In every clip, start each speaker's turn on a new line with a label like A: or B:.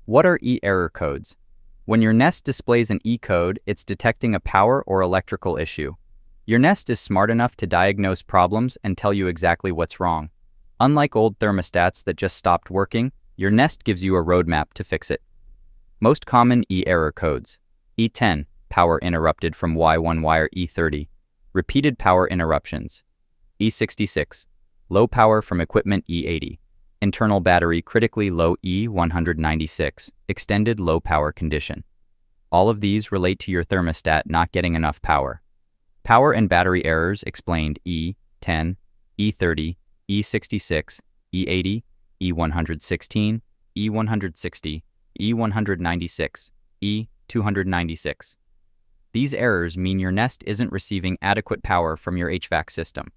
A: What are E-error codes? When your Nest displays an E code, it's detecting a power or electrical issue. Your Nest is smart enough to diagnose problems and tell you exactly what's wrong. Unlike old thermostats that just stopped working, your Nest gives you a roadmap to fix it. Most common E-error codes. E10, power interrupted from Y1 wire. E30, repeated power interruptions. E66, low power from equipment. E80, internal battery critically low. E196, extended low power condition. All of these relate to your thermostat not getting enough power. Power and battery errors explained: E10, E30, E66, E80, E116, E160, E196, E296. These errors mean your Nest isn't receiving adequate power from your HVAC system.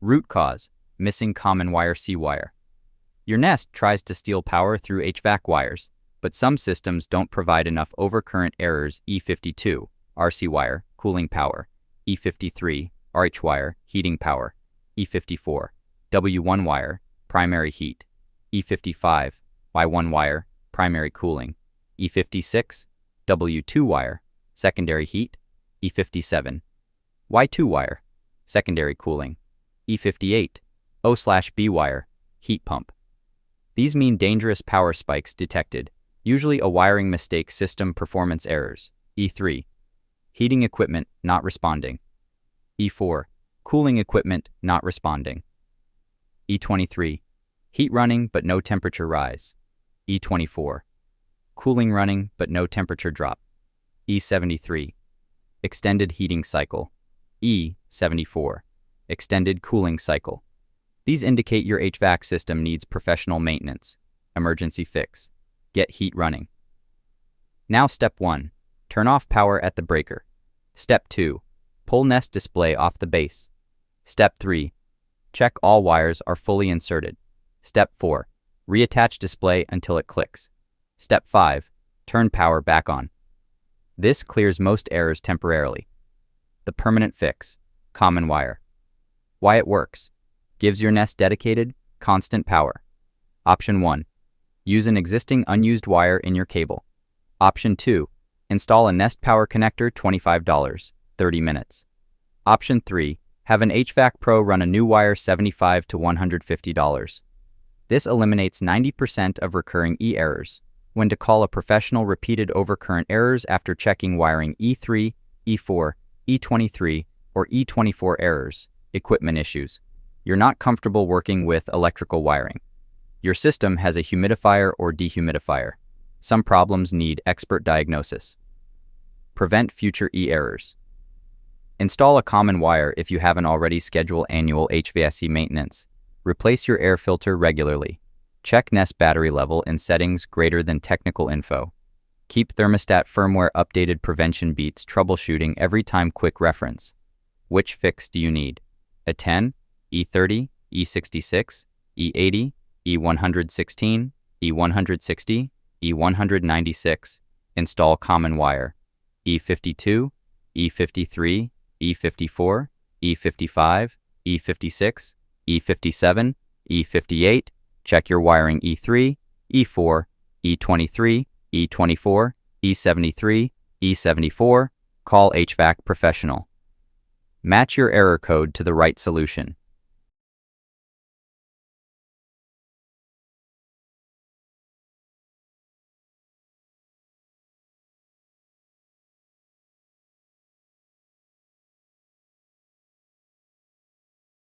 A: Root cause: missing common wire C-wire. Your Nest tries to steal power through HVAC wires, but some systems don't provide enough overcurrent errors. E52, RC wire, cooling power. E53, RH wire, heating power. E54, W1 wire, primary heat. E55, Y1 wire, primary cooling. E56, W2 wire, secondary heat. E57, Y2 wire, secondary cooling. E58, O/B wire, heat pump. These mean dangerous power spikes detected, usually a wiring mistake. System performance errors. E3, heating equipment not responding. E4, cooling equipment not responding. E23, heat running but no temperature rise. E24, cooling running but no temperature drop. E73, extended heating cycle. E74, extended cooling cycle. These indicate your HVAC system needs professional maintenance. Emergency fix: get heat running. Now step 1, turn off power at the breaker. Step 2, pull Nest display off the base. Step 3, check all wires are fully inserted. Step 4, reattach display until it clicks. Step 5, turn power back on. This clears most errors temporarily. The permanent fix: common wire. Why it works: gives your Nest dedicated, constant power. Option 1, use an existing unused wire in your cable. Option 2, install a Nest power connector. $25, 30 minutes. Option 3, have an HVAC pro run a new wire. $75 to $150. This eliminates 90% of recurring E-errors. When to call a professional: repeated overcurrent errors after checking wiring. E3, E4, E23, or E24 errors. Equipment issues: you're not comfortable working with electrical wiring. Your system has a humidifier or dehumidifier. Some problems need expert diagnosis. Prevent future E-errors. Install a common wire if you haven't already. Schedule annual HVAC maintenance. Replace your air filter regularly. Check Nest battery level in settings greater than technical info. Keep thermostat firmware updated. Prevention beats troubleshooting every time. Quick reference: which fix do you need? E10, E30, E66, E80, E116, E160, E196. Install common wire. E52, E53, E54, E55, E56, E57, E58. Check your wiring. E3, E4, E23, E24, E73, E74. Call HVAC professional. Match your error code to the right solution.